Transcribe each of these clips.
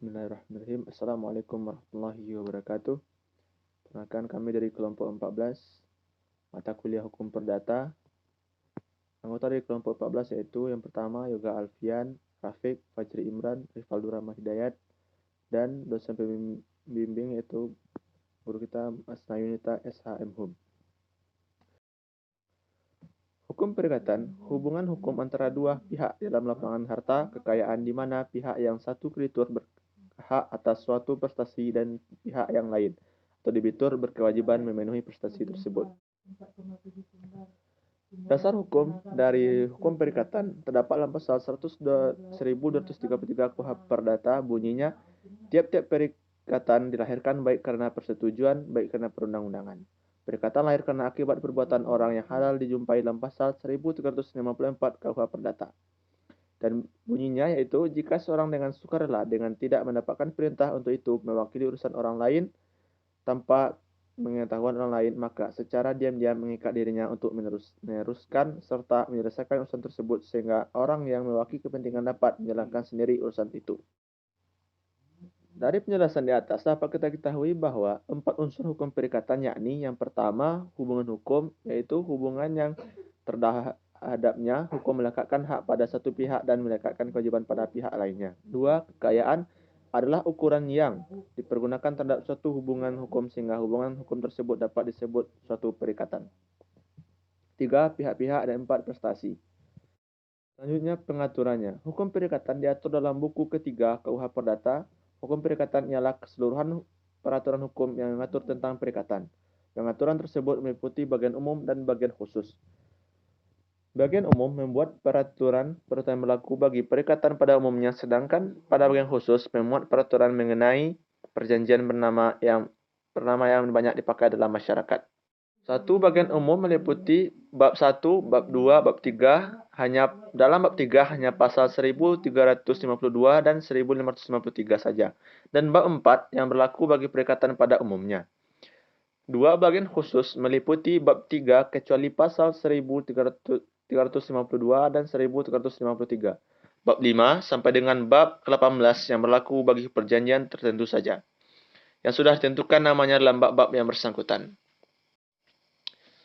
Bismillahirrahmanirrahim. Assalamualaikum warahmatullahi wabarakatuh. Perkenalkan kami dari kelompok 14, mata kuliah Hukum Perdata. Anggota dari kelompok 14 yaitu yang pertama Yoga Alfian, Rafiq, Fajri Imran, Rifaldur Rahmat Hidayat, dan dosen pembimbing yaitu guru kita Asna Yunita SHM Hum. Hukum perikatan, hubungan hukum antara dua pihak dalam lapangan harta kekayaan di mana pihak yang satu kreditur berhak atas suatu prestasi dan pihak yang lain atau debitur berkewajiban memenuhi prestasi tersebut. Dasar hukum dari hukum perikatan terdapat dalam pasal 1233 KUHP Perdata, bunyinya tiap-tiap perikatan dilahirkan baik karena persetujuan, baik karena perundang-undangan. Perikatan lahir karena akibat perbuatan orang yang halal dijumpai dalam pasal 1354 KUHP Perdata. Dan bunyinya yaitu jika seorang dengan sukarela dengan tidak mendapatkan perintah untuk itu mewakili urusan orang lain tanpa pengetahuan orang lain, maka secara diam-diam mengikat dirinya untuk meneruskan serta menyelesaikan urusan tersebut sehingga orang yang mewakili kepentingan dapat menjalankan sendiri urusan itu. Dari penjelasan di atas dapat kita ketahui bahwa 4 unsur hukum perikatan, yakni yang pertama hubungan hukum, yaitu hubungan yang terhadapnya hukum melekatkan hak pada satu pihak dan melekatkan kewajiban pada pihak lainnya. 2. Kekayaan adalah ukuran yang dipergunakan terhadap suatu hubungan hukum sehingga hubungan hukum tersebut dapat disebut suatu perikatan. 3. Pihak-pihak, dan 4. Prestasi. Selanjutnya pengaturannya. Hukum perikatan diatur dalam buku ketiga KUHP Perdata. Hukum perikatan ialah keseluruhan peraturan hukum yang mengatur tentang perikatan. Pengaturan tersebut meliputi bagian umum dan bagian khusus. Bagian umum membuat peraturan yang berlaku bagi perikatan pada umumnya, sedangkan pada bagian khusus memuat peraturan mengenai perjanjian bernama yang banyak dipakai dalam masyarakat. Bagian umum meliputi bab 1, bab 2, bab 3. Dalam bab 3 hanya pasal 1352 dan 1553 saja. Dan bab 4 yang berlaku bagi perikatan pada umumnya. 2 bagian khusus meliputi bab 3 kecuali pasal 1352 dan 1353. Bab 5 sampai dengan bab 18 yang berlaku bagi perjanjian tertentu saja, yang sudah ditentukan namanya dalam bab-bab yang bersangkutan.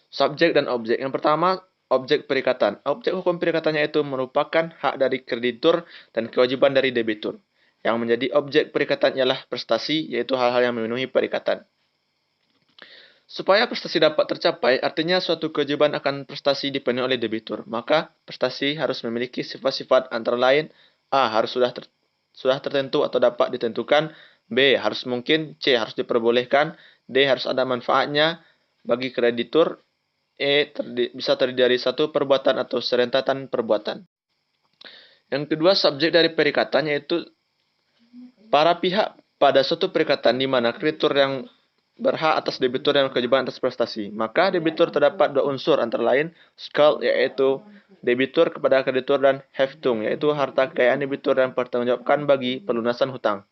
Subjek dan objek. Yang pertama, objek perikatan. Objek hukum perikatannya itu merupakan hak dari kreditur dan kewajiban dari debitur. Yang menjadi objek perikatan ialah prestasi, yaitu hal-hal yang memenuhi perikatan. Supaya prestasi dapat tercapai, artinya suatu kewajiban akan prestasi dipenuhi oleh debitur. Maka prestasi harus memiliki sifat-sifat antara lain: A. Harus sudah tertentu atau dapat ditentukan. B. Harus mungkin. C. Harus diperbolehkan. D. Harus ada manfaatnya bagi kreditur. E. Bisa terdiri dari satu perbuatan atau serentatan perbuatan. Yang kedua, subjek dari perikatan yaitu para pihak pada suatu perikatan di mana kreditur yang berhak atas debitur yang kewajiban atas prestasi. Maka debitur terdapat 2 unsur antara lain skuld, yaitu debitur kepada kreditur, dan heftung, yaitu harta kekayaan debitur yang bertanggungjawabkan bagi pelunasan hutang.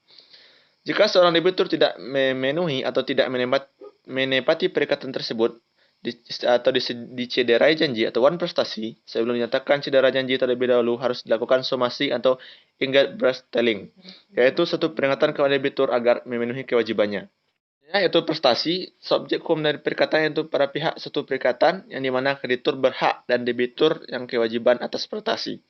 Jika seorang debitur tidak memenuhi atau tidak menepati perikatan tersebut atau dicederai janji atau wan prestasi, sebelum dinyatakan cedera janji terlebih dahulu harus dilakukan somasi atau ingatbestelling, yaitu satu peringatan kepada debitur agar memenuhi kewajibannya. Yaitu prestasi, subjek hukum dari perikatan yaitu para pihak satu perikatan yang dimana kreditur berhak dan debitur yang kewajiban atas prestasi.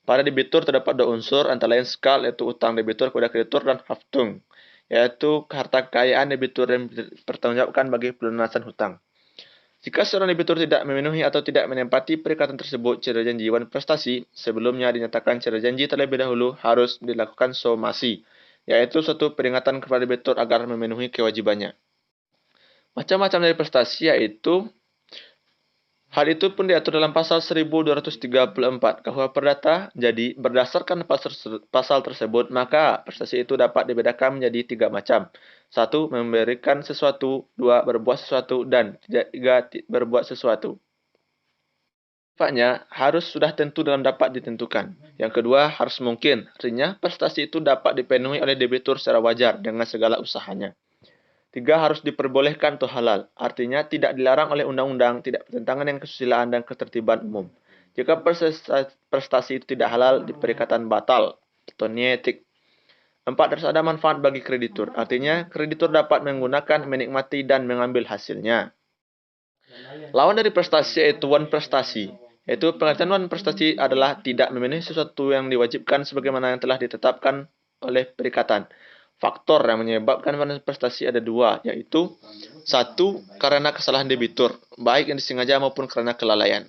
Pada debitur terdapat 2 unsur antara lain skuld, yaitu utang debitur kepada kreditur, dan haftung, yaitu harta kekayaan debitur yang bertanggungjawabkan bagi pelunasan hutang. Jika seorang debitur tidak memenuhi atau tidak menepati perikatan tersebut, cedera janji wan prestasi, sebelumnya dinyatakan cedera janji terlebih dahulu harus dilakukan somasi, yaitu suatu peringatan kepada debitur agar memenuhi kewajibannya. Macam-macam dari prestasi yaitu hal itu pun diatur dalam pasal 1234 KUHP Perdata. Jadi, berdasarkan pasal tersebut, maka prestasi itu dapat dibedakan menjadi 3 macam. 1. Memberikan sesuatu. 2. Berbuat sesuatu. Dan 3. Berbuat sesuatu. Sifatnya harus sudah tentu dalam dapat ditentukan. Yang kedua, harus mungkin. Artinya, prestasi itu dapat dipenuhi oleh debitur secara wajar dengan segala usahanya. 3. Harus diperbolehkan atau halal. Artinya tidak dilarang oleh undang-undang, tidak bertentangan dengan kesusilaan dan ketertiban umum. Jika prestasi itu tidak halal, perikatan batal atau nietik. 4. Harus ada manfaat bagi kreditur. Artinya, kreditur dapat menggunakan, menikmati, dan mengambil hasilnya. Lawan dari prestasi yaitu wan prestasi. Yaitu pengertian wan prestasi adalah tidak memenuhi sesuatu yang diwajibkan sebagaimana yang telah ditetapkan oleh perikatan. Faktor yang menyebabkan wan prestasi ada dua, yaitu 1. Karena kesalahan debitur, baik yang disengaja maupun karena kelalaian.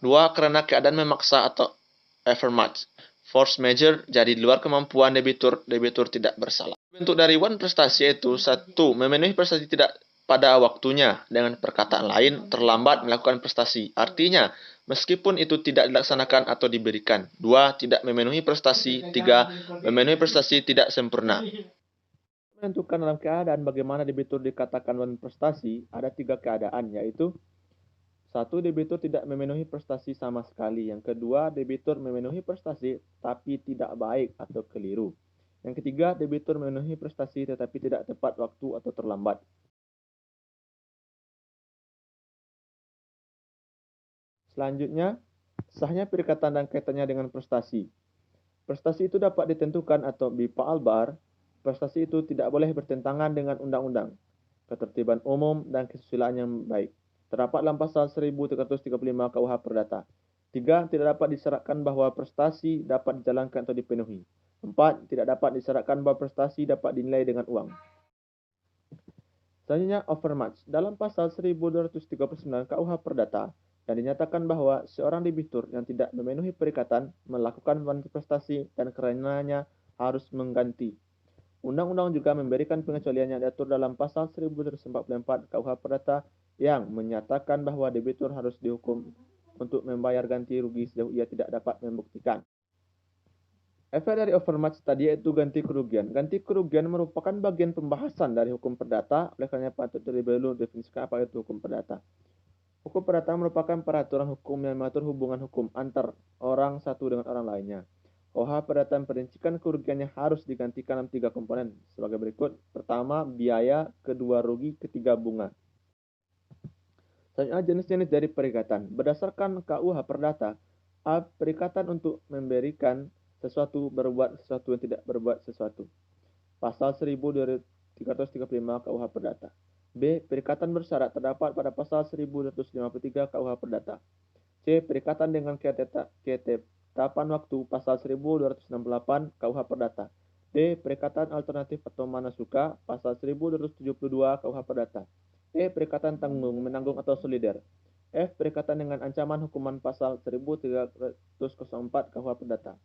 2. Karena keadaan memaksa atau affirmance. Force major, jadi di luar kemampuan debitur, debitur tidak bersalah. Bentuk dari wan prestasi yaitu 1. Memenuhi prestasi tidak pada waktunya. Dengan perkataan lain, terlambat melakukan prestasi. Artinya, meskipun itu tidak dilaksanakan atau diberikan. 2. Tidak memenuhi prestasi. 3. Memenuhi prestasi tidak sempurna. Menentukan dalam keadaan bagaimana debitur dikatakan wan prestasi, ada 3 keadaan, yaitu 1. Debitur tidak memenuhi prestasi sama sekali. Yang kedua, debitur memenuhi prestasi tapi tidak baik atau keliru. Yang ketiga, debitur memenuhi prestasi tetapi tidak tepat waktu atau terlambat. Selanjutnya, sahnya perikatan dan kaitannya dengan prestasi. Prestasi itu dapat ditentukan atau bifa'al bar. Prestasi itu tidak boleh bertentangan dengan undang-undang, ketertiban umum, dan kesusilaan yang baik. Terdapat dalam pasal 1335 KUH Perdata. 3. Tidak dapat disyaratkan bahwa prestasi dapat dijalankan atau dipenuhi. 4. Tidak dapat disyaratkan bahwa prestasi dapat dinilai dengan uang. Selanjutnya, overmatch. Dalam pasal 1239 KUH Perdata, dan dinyatakan bahwa seorang debitur yang tidak memenuhi perikatan melakukan prestasi dan karenanya harus mengganti. Undang-undang juga memberikan pengecualian yang diatur dalam pasal 1244 KUH Perdata yang menyatakan bahwa debitur harus dihukum untuk membayar ganti rugi sejauh ia tidak dapat membuktikan. Efek dari overmatch tadi yaitu ganti kerugian. Ganti kerugian merupakan bagian pembahasan dari hukum perdata, oleh karena patut terlebih dahulu definisikan apa itu hukum perdata. Hukum perdata merupakan peraturan hukum yang mengatur hubungan hukum antar orang satu dengan orang lainnya. KUH Perdata memperincikan kerugian yang harus digantikan dalam 3 komponen sebagai berikut. Pertama, biaya. Kedua, rugi. Ketiga, bunga. Selanjutnya, jenis-jenis dari perikatan. Berdasarkan KUH Perdata, A. Perikatan untuk memberikan sesuatu, berbuat sesuatu yang tidak berbuat sesuatu. Pasal 1335 KUH Perdata. B. Perikatan bersyarat terdapat pada pasal 1253 KUH Perdata. C. Perikatan dengan ketetapan waktu pasal 1268 KUH Perdata. D. Perikatan alternatif atau mana suka pasal 1272 KUH Perdata. E. Perikatan tanggung, menanggung atau solider. F. Perikatan dengan ancaman hukuman pasal 1304 KUH Perdata.